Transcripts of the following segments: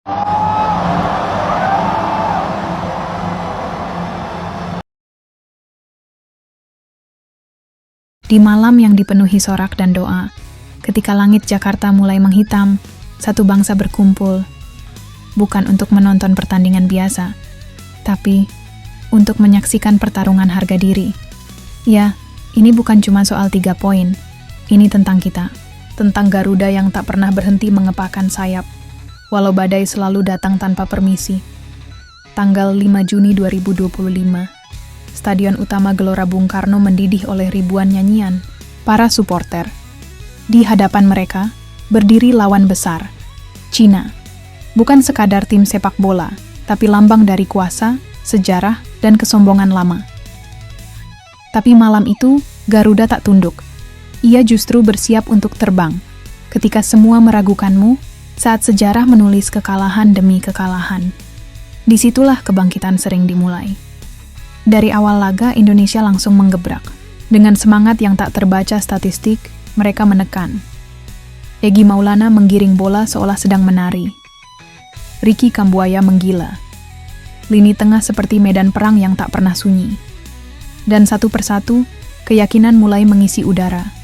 Di malam yang dipenuhi sorak dan doa, ketika langit Jakarta mulai menghitam, satu bangsa berkumpul, bukan untuk menonton pertandingan biasa, tapi untuk menyaksikan pertarungan harga diri. Ya, ini bukan cuma soal 3 poin, ini tentang kita, tentang Garuda yang tak pernah berhenti mengepakkan sayap, walau badai selalu datang tanpa permisi. Tanggal 5 Juni 2025, Stadion Utama Gelora Bung Karno mendidih oleh ribuan nyanyian para supporter. Di hadapan mereka, berdiri lawan besar, Cina. Bukan sekadar tim sepak bola, tapi lambang dari kuasa, sejarah, dan kesombongan lama. Tapi malam itu, Garuda tak tunduk. Ia justru bersiap untuk terbang. Ketika semua meragukanmu, saat sejarah menulis kekalahan demi kekalahan. Disitulah kebangkitan sering dimulai. Dari awal laga, Indonesia langsung menggebrak. Dengan semangat yang tak terbaca statistik, mereka menekan. Egy Maulana menggiring bola seolah sedang menari. Ricky Kambuaya menggila. Lini tengah seperti medan perang yang tak pernah sunyi. Dan satu persatu, keyakinan mulai mengisi udara.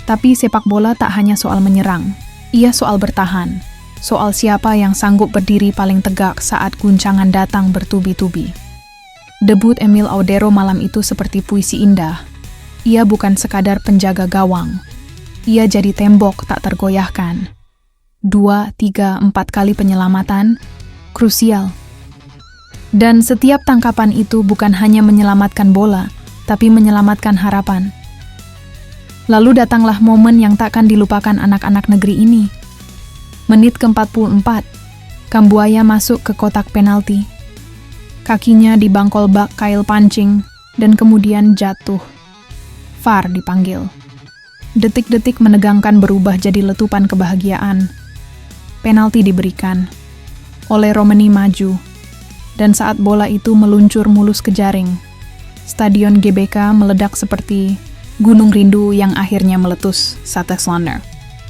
Tapi sepak bola tak hanya soal menyerang, ia soal bertahan. Soal siapa yang sanggup berdiri paling tegak saat guncangan datang bertubi-tubi. Debut Emil Audero malam itu seperti puisi indah. Ia bukan sekadar penjaga gawang. Ia jadi tembok tak tergoyahkan. 2, 3, 4 kali penyelamatan, krusial. Dan setiap tangkapan itu bukan hanya menyelamatkan bola, tapi menyelamatkan harapan. Lalu datanglah momen yang takkan dilupakan anak-anak negeri ini. Menit ke-44, Kambuaya masuk ke kotak penalti. Kakinya dibangkol bak kail pancing, dan kemudian jatuh. VAR dipanggil. Detik-detik menegangkan berubah jadi letupan kebahagiaan. Penalti diberikan. Oleh Romeni maju. Dan saat bola itu meluncur mulus ke jaring, Stadion GBK meledak seperti gunung rindu yang akhirnya meletus, Sate Slander.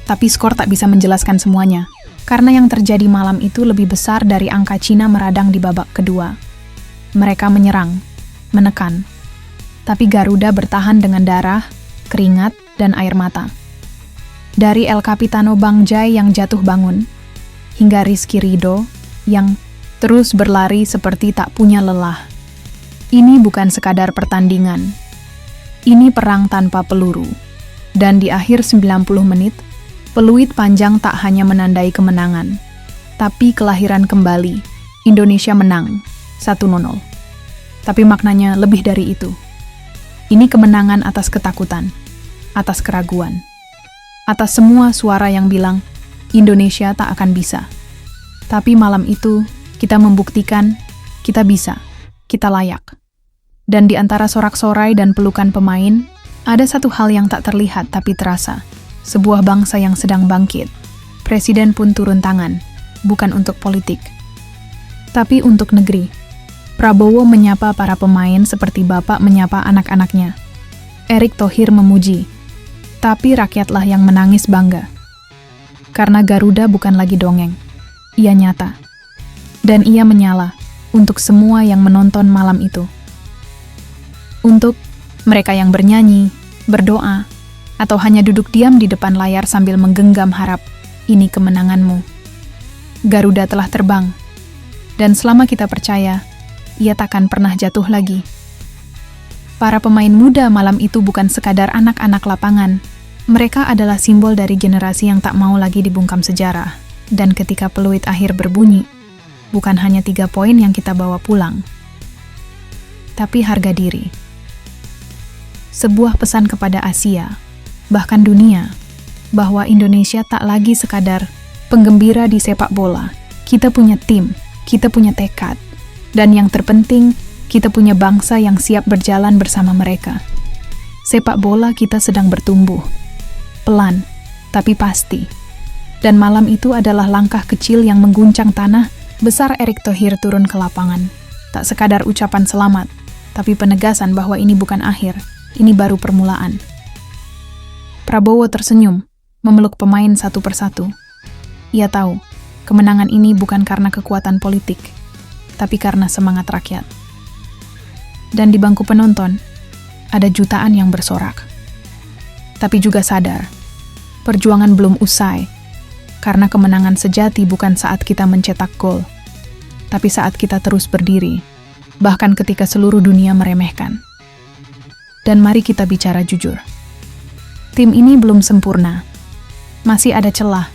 Tapi skor tak bisa menjelaskan semuanya, karena yang terjadi malam itu lebih besar dari angka Cina meradang di babak kedua. Mereka menyerang, menekan. Tapi Garuda bertahan dengan darah, keringat, dan air mata. Dari El Capitano Bang Jai yang jatuh bangun, hingga Rizky Ridho yang terus berlari seperti tak punya lelah. Ini bukan sekadar pertandingan. Ini perang tanpa peluru. Dan di akhir 90 menit, peluit panjang tak hanya menandai kemenangan, tapi kelahiran kembali. Indonesia menang, 1-0. Tapi maknanya lebih dari itu. Ini kemenangan atas ketakutan, atas keraguan, atas semua suara yang bilang, Indonesia tak akan bisa. Tapi malam itu, kita membuktikan, kita bisa, kita layak. Dan di antara sorak-sorai dan pelukan pemain, ada satu hal yang tak terlihat tapi terasa. Sebuah bangsa yang sedang bangkit. Presiden pun turun tangan, bukan untuk politik, tapi untuk negeri. Prabowo menyapa para pemain seperti bapak menyapa anak-anaknya. Erick Thohir memuji, tapi rakyatlah yang menangis bangga. Karena Garuda bukan lagi dongeng, ia nyata. Dan ia menyala untuk semua yang menonton malam itu. Untuk mereka yang bernyanyi, berdoa, atau hanya duduk diam di depan layar sambil menggenggam harap, ini kemenanganmu. Garuda telah terbang, dan selama kita percaya, ia takkan pernah jatuh lagi. Para pemain muda malam itu bukan sekadar anak-anak lapangan. Mereka adalah simbol dari generasi yang tak mau lagi dibungkam sejarah. Dan ketika peluit akhir berbunyi, bukan hanya 3 poin yang kita bawa pulang, tapi harga diri. Sebuah pesan kepada Asia, bahkan dunia, bahwa Indonesia tak lagi sekadar penggembira di sepak bola. Kita punya tim, kita punya tekad, dan yang terpenting, kita punya bangsa yang siap berjalan bersama mereka. Sepak bola kita sedang bertumbuh. Pelan, tapi pasti. Dan malam itu adalah langkah kecil yang mengguncang tanah besar. Erick Thohir turun ke lapangan. Tak sekadar ucapan selamat, tapi penegasan bahwa ini bukan akhir, ini baru permulaan. Prabowo tersenyum, memeluk pemain satu persatu. Ia tahu, Kemenangan ini bukan karena kekuatan politik, tapi karena semangat rakyat. Dan di bangku penonton, ada jutaan yang bersorak. Tapi juga sadar, perjuangan belum usai, karena kemenangan sejati bukan saat kita mencetak gol, tapi saat kita terus berdiri, bahkan ketika seluruh dunia meremehkan. Dan mari kita bicara jujur. Tim ini belum sempurna. Masih ada celah.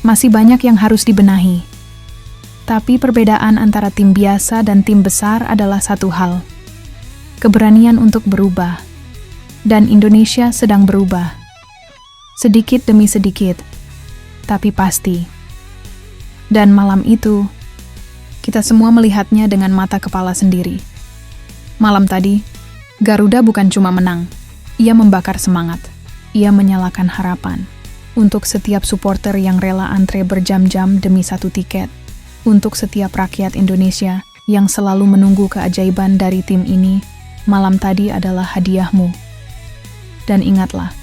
Masih banyak yang harus dibenahi. Tapi perbedaan antara tim biasa dan tim besar adalah satu hal. Keberanian untuk berubah. Dan Indonesia sedang berubah. Sedikit demi sedikit. Tapi pasti. Dan malam itu, kita semua melihatnya dengan mata kepala sendiri. Malam tadi, Garuda bukan cuma menang, ia membakar semangat, ia menyalakan harapan. Untuk setiap supporter yang rela antre berjam-jam demi satu tiket, untuk setiap rakyat Indonesia yang selalu menunggu keajaiban dari tim ini, malam tadi adalah hadiahmu. Dan ingatlah,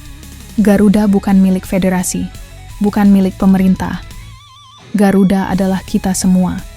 Garuda bukan milik federasi, bukan milik pemerintah. Garuda adalah kita semua.